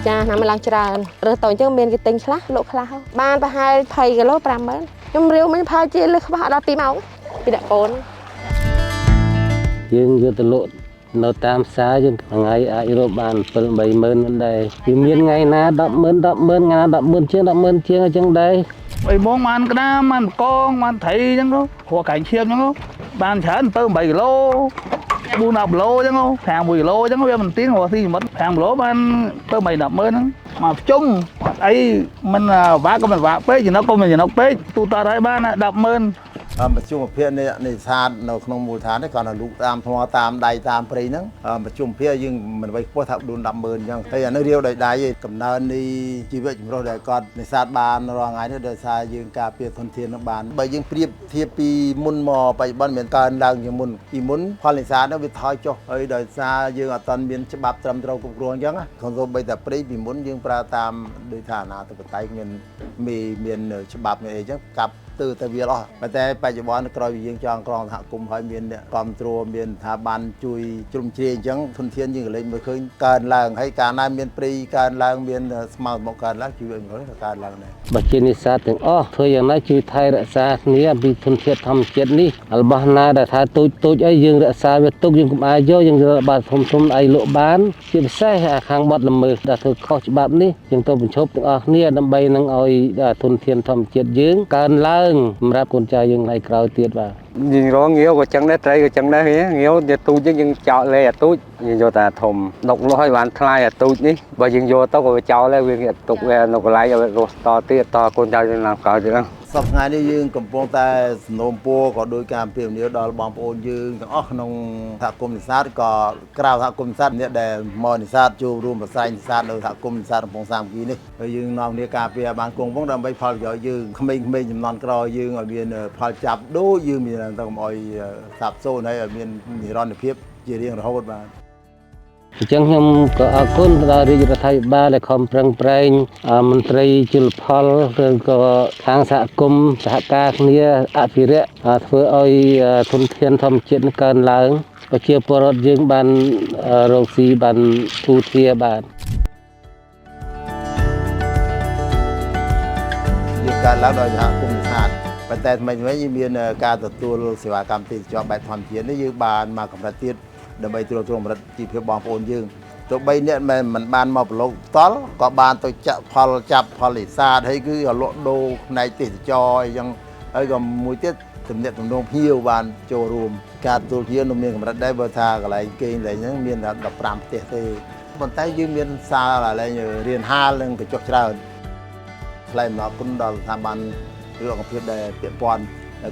ចាណាមកឡើងច្រើនរើសតូចចឹងមានគេទិញខ្លះលក់ខ្លះបានប្រហែល20គីឡូ50000ខ្ញុំរាវមិញផលជាលឹះខ្វះដល់2ម៉ោងពីដាក់កូនយើងយកទៅលក់នៅតាមផ្សារយើងថ្ងៃអាចរកបាន7-8ម៉ឺនដែរគឺមានថ្ងៃណា100000ថ្ងៃណា10000ជាងអញ្ចឹងដែរ3ម៉ោងបានក្តាមបានកងបានត្រីអញ្ចឹងព្រោះកែងឈៀមអញ្ចឹងបានច្រើន7-8គីឡូ4-10គីឡូអញ្ចឹង5-1គីឡូអញ្ចឹងវាមិនទៀងរកទីមិត្ត5គីឡូបាន7-10ម៉ឺនហ្នឹងមកជុំអីមិនវាក៏មិនវាពេកចំណុកក៏មិនចំណុកពេកទូតឲ្យបាន10ម៉ឺនប្រជុំភាគនេសាទនៅក្នុងមូលដ្ឋាននេះគាត់នៅលូកតាមថ្មតាមដៃតាមព្រៃហ្នឹងប្រជុំភាគយើងមិនໄວខ្ពស់ថា4-10ម៉ឺនអញ្ចឹងហើយអានេះរាវដោយដៃឯងកំណើននៃជីវៈចម្រុះដែលគាត់នេសាទបានរាល់ថ្ងៃនេះដោយសារយើងការពារធនធាននឹងបានបើយើងប្រៀបធៀបពីមុនមកបច្ចុប្បន្នមានកើនឡើងជាងមុនពីមុនផលនេសាទនោះវាថយចុះហើយដោយសារយើងអត់ទាន់មានច្បាប់ត្រឹមត្រូវគ្រប់គ្រងអញ្ចឹងក្នុងសូម្បីតែព្រៃពីមុនយើងប្រើតាមដោយថាអាណាធិបតេយ្យមានច្បាប់មានអីអញ្ចឹងកាប់ទៅវាអស់តែបច្ចុប្បន្នក្រោយពីយើងចងក្រងសហគមន៍ហើយមានអ្នកគ្រប់គ្រងមានស្ថាប័នជួយជ្រោមជ្រែងអញ្ចឹងធនធានយើងក៏លេចមើលឃើញកើនឡើងហើយកាលណាមានព្រៃកើនឡើងមានស្មៅមកកើនឡើងជីវិតមនុស្សក៏កើនឡើងដែរបើជានេសាទទាំងអស់ធ្វើយ៉ាងណាជួយថែរក្សាគ្នាពីធនធានធម្មជាតិនេះរបស់ណាដែលថាទូចអីយើងរក្សាវាទុកយើងកុំអាយយកយើងយកបាត់ធំអីលក់បានជាពិសេសខាងបាត់ល្មើសដែលធ្វើខុសច្បាប់នេះយើងទៅបញ្ឈប់ទាំងអស់គ្នាដើម្បីនឹងឲ្យធនធានធម្មជាតិយើងកើនឡើងសម្រាប់កូនចៅយើងថ្ងៃក្រោយទៀតបាទយើងរងងាវក៏ចឹងដែរត្រីក៏ចឹងដែរងាវវាទូចយើងចោលលេអាទូចយើងយកតែធំដុកលោះឲ្យបានថ្លៃអាទូចនេះបើយើងយកទៅក៏វាចោលដែរវាទុកវានៅកន្លែងឲ្យរស់តទៀតតកូនចៅយើងឡើងក្រោយទៀតសប្តាហ៍នេះយើងកំពុងតែសំណូមពរក៏ដោយការពីមនីដល់បងប្អូនយើងទាំងអស់ក្នុងសហគមន៍នេសាទក៏ក្រៅសហគមន៍នេសាទអ្នកដែលមកនេសាទចូលរួមប្រស័យនេសាទនៅសហគមន៍នេសាទកំពង់សាមគ្គីនេះហើយយើងនាំគ្នាការពារបានគង់វង្សដើម្បីផលប្រយោជន៍យើងក្មេងៗចំនួនក្រោយយើងឲ្យមានផលចាប់ដូចយើងមានទៅកុំឲ្យសាបសូន្យហើយឲ្យមាននិរន្តរភាពជារៀងរហូតបាទអញ្ចឹងខ្ញុំក៏អរគុណដល់រាជរដ្ឋាភិបាលដែលខំប្រឹងប្រែងមន្ត្រីជលផលឬក៏ខាងសហគមន៍សហការគ្នាអភិរក្សធ្វើឲ្យធនធានធម្មជាតិកើនឡើងប្រជាពលរដ្ឋយើងបានរកស៊ីបានទូទាបានយើងកើនឡើងដោយសហគមន៍នេសាទប៉ុន្តែថ្មីៗមានការទទួលសេវាកម្មទេសចរបែបធម្មជាតិនេះយើងបានមកកម្រិតទៀតដើម្បីត្រួតត្រងកម្រិតជីវភាពបងប្អូនយើងទោះបីអ្នកមិនបានមកប្រឡូកផ្ទាល់ក៏បានទៅចាប់ផលនេសាទហើយគឺលក់ដូរផ្នែកទេសចរអីចឹងហើយក៏មួយទៀតទំនាក់ទំនងភ្ញៀវបានចូលរួមការទទួលភ្ញៀវនៅមានកម្រិតដែរបើថាកន្លែងគេងឡើងហ្នឹងមានតែ15ផ្ទះទេប៉ុន្តែយើងមានសាលកន្លែងរៀនហាលនិងកញ្ចុះច្រើនថ្លែងអំណរគុណដល់ស្ថាប័នឬអង្គភាពដែលពាក់ព័ន្ធ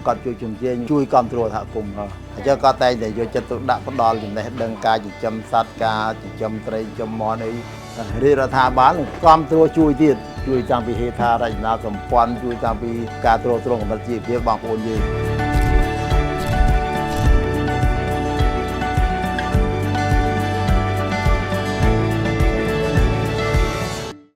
គាត់ជួយជំនាញជួយគ្រប់គ្រងសហគមន៍អញ្ចឹងគាត់តែងតែយកចិត្តទុកដាក់ផ្ដល់ចំណេះដឹងការចិញ្ចឹមសត្វការចិញ្ចឹមត្រីចិញ្ចឹមមាន់អីរាជរដ្ឋាភិបាលគ្រប់គ្រងជួយទៀតជួយតាំងពីហេដ្ឋារចនាសម្ព័ន្ធជួយតាំងពីការទ្រទ្រង់កម្រិតជីវភាពបងប្អូនយើង